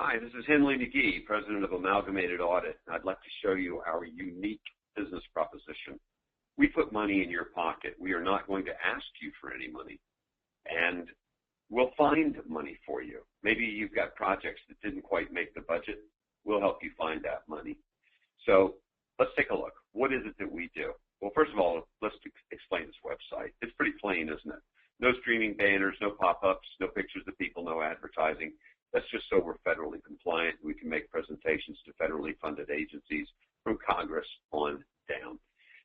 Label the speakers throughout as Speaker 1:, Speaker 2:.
Speaker 1: Hi, this is Henley McGee, President of Amalgamated Audit. I'd like to show you our unique business proposition. We put money in your pocket. We are not going to ask you for any money, and we'll find money for you. Maybe you've got projects that didn't quite make the budget. We'll help you find that money. So let's take a look. What is it that we do? Well, first of all, let's explain this website. It's pretty plain, isn't it? No streaming banners, no pop-ups, no pictures of people, no advertising. That's just so we're federally compliant. We can make presentations to federally funded agencies from Congress on down.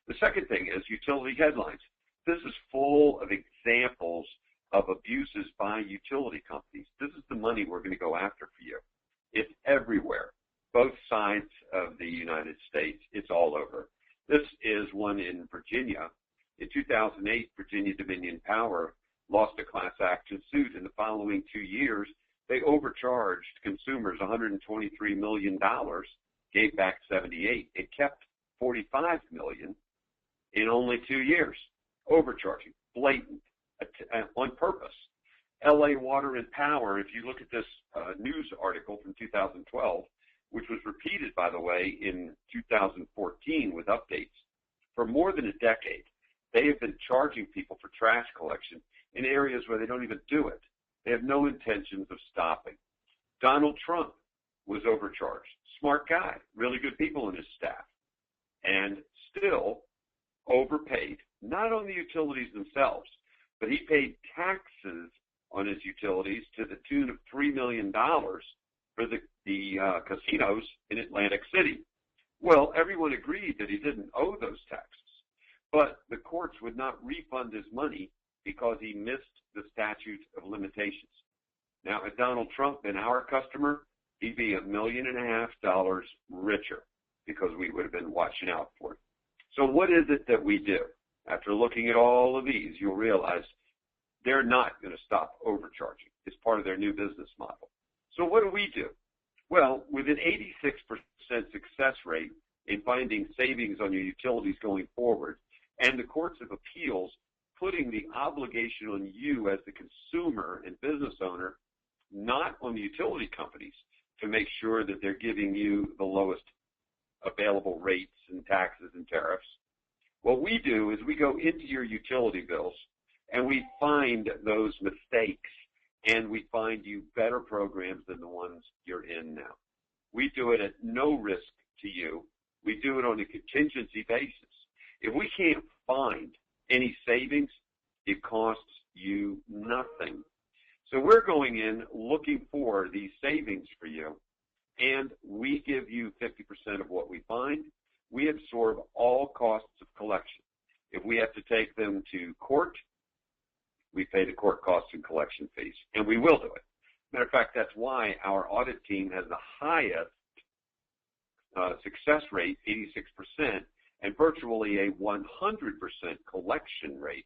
Speaker 1: The second thing is utility headlines. This is full of examples of abuses by utility companies. This is the money we're going to go after for you. It's everywhere, both sides of the United States. It's all over. This is one in Virginia. In 2008, Virginia Dominion Power lost a class action suit. In the following 2 years, they overcharged consumers $123 million, gave back 78. It kept $45 million in only 2 years. Overcharging, blatant, on purpose. LA Water and Power, if you look at this news article from 2012, which was repeated, by the way, in 2014 with updates, for more than a decade, they have been charging people for trash collection in areas where they don't even do it. They have no intentions of stopping. Donald Trump was overcharged. Smart guy, really good people in his staff, and still overpaid, not on the utilities themselves, but he paid taxes on his utilities to the tune of $3 million for the casinos in Atlantic City. Well, everyone agreed that he didn't owe those taxes, but the courts would not refund his money because he missed the statute of limitations. Now, if Donald Trump been our customer, he'd be $1.5 million richer because we would have been watching out for it. So what is it that we do? After looking at all of these, you'll realize they're not going to stop overcharging. It's part of their new business model. So what do? Well, with an 86% success rate in finding savings on your utilities going forward, and the courts of appeals putting the obligation on you as the consumer and business owner, not on the utility companies, to make sure that they're giving you the lowest available rates and taxes and tariffs. What we do is we go into your utility bills and we find those mistakes and we find you better programs than the ones you're in now. We do it at no risk to you. We do it on a contingency basis. If we can't find any savings, it costs you nothing. So we're going in looking for these savings for you, and we give you 50% of what we find. We absorb all costs of collection. If we have to take them to court, we pay the court costs and collection fees, and we will do it. Matter of fact, that's why our audit team has the highest success rate, 86%, and virtually a 100% collection rate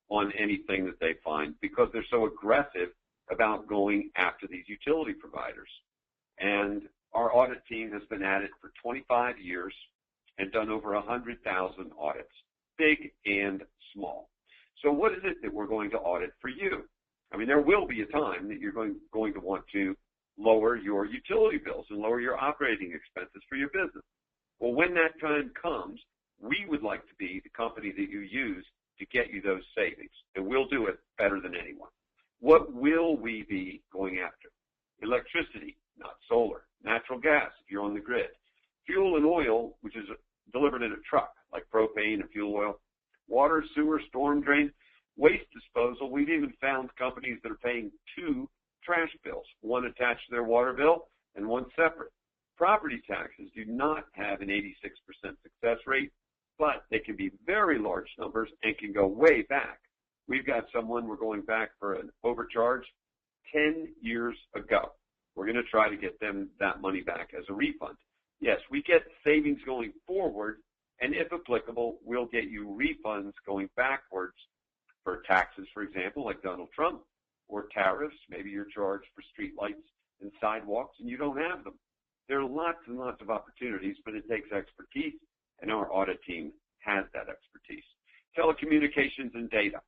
Speaker 1: on anything that they find because they're so aggressive about going after these utility providers. And our audit team has been at it for 25 years and done over 100,000 audits, big and small. So what is it that we're going to audit for you? I mean, there will be a time that you're going to want to lower your utility bills and lower your operating expenses for your business. Well, when that time comes, we would like to be the company that you use to get you those savings, and we'll do it better than anyone. What will we be going after? Electricity, not solar. Natural gas, if you're on the grid. Fuel and oil, which is delivered in a truck, like propane and fuel oil. Water, sewer, storm drain, waste disposal. We've even found companies that are paying 2 trash bills, one attached to their water bill and one separate. Property taxes do not have an 86% success rate, but they can be very large numbers and can go way back. We've got someone we're going back for an overcharge 10 years ago. We're going to try to get them that money back as a refund. Yes, we get savings going forward, and if applicable, we'll get you refunds going backwards for taxes, for example, like Donald Trump, or tariffs. Maybe you're charged for street lights and sidewalks and you don't have them. There are lots and lots of opportunities, but it takes expertise, and our audit team has that expertise. Telecommunications and data.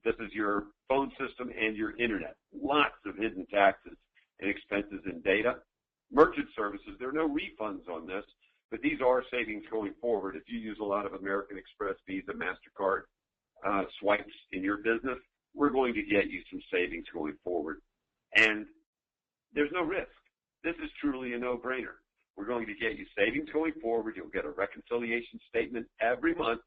Speaker 1: This is your phone system and your internet. Lots of hidden taxes and expenses and data. Merchant services, there are no refunds on this, but these are savings going forward. If you use a lot of American Express, Visa, MasterCard swipes in your business, we're going to get you some savings going forward. And there's no risk. This is truly a no-brainer. We're going to get you savings going forward. You'll get a reconciliation statement every month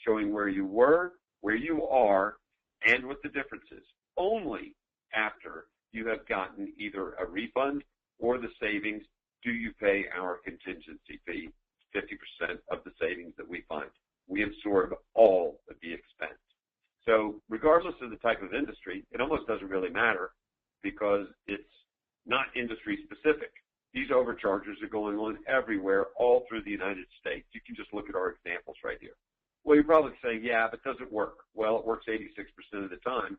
Speaker 1: showing where you were, where you are, and what the difference is. Only after you have gotten either a refund or the savings do you pay our contingency fee, 50% of the savings that we find. We absorb all of the expense. So regardless of the type of industry, it almost doesn't really matter because it's not industry specific. These overcharges are going on everywhere, all through the United States. You can just look at our examples right here. Well, you're probably saying, yeah, but does it work? Well, it works 86% of the time.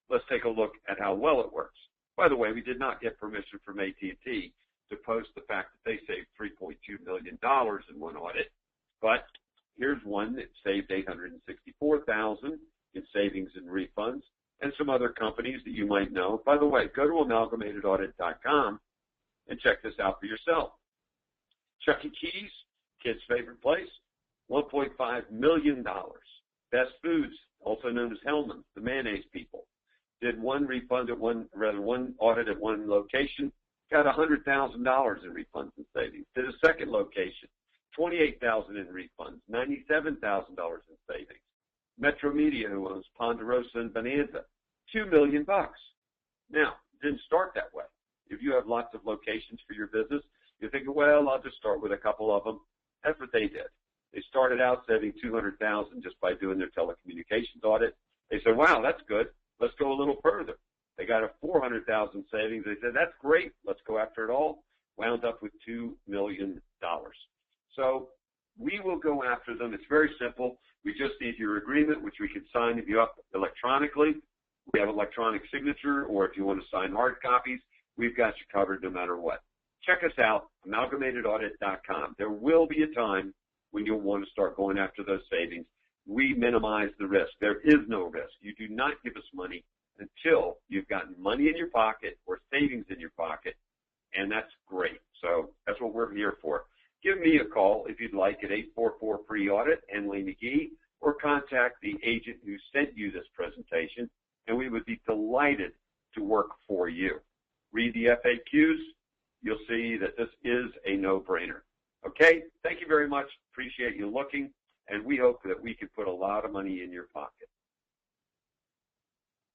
Speaker 1: Let's take a look at how well it works. By the way, we did not get permission from AT&T to post the fact that they saved $3.2 million in one audit, but here's one that saved $864,000 in savings and refunds, and some other companies that you might know. By the way, go to amalgamataudit.com and check this out for yourself. Chuck E. Cheese, kids' favorite place, $1.5 million. Best Foods, also known as Hellman's, the mayonnaise people, did one refund at one audit at one location, got $100,000 in refunds and savings. Did a second location, $28,000 in refunds, $97,000 in savings. Metro Media, who owns Ponderosa and Bonanza, $2 million. Now, it didn't start that way. If you have lots of locations for your business, you're thinking, well, I'll just start with a couple of them. That's what they did. They started out saving $200,000 just by doing their telecommunications audit. They said, wow, that's good. Let's go a little further. They got a $400,000 savings. They said, that's great. Let's go after it all. Wound up with $2 million. So we will go after them. It's very simple. We just need your agreement, which we can sign you up electronically. We have electronic signature, or if you want to sign hard copies, we've got you covered no matter what. Check us out, amalgamataudit.com. There will be a time when you'll want to start going after those savings. We minimize the risk. There is no risk. You do not give us money until you've gotten money in your pocket or savings in your pocket, and that's great. So that's what we're here for. Give me a call if you'd like at 844-PRE-AUDIT, Henley McGee, or contact the agent who sent you this presentation, and we would be delighted to work for you. Read the FAQs. You'll see that this is a no-brainer. Okay? Thank you very much. Appreciate you looking, and we hope that we can put a lot of money in your pocket.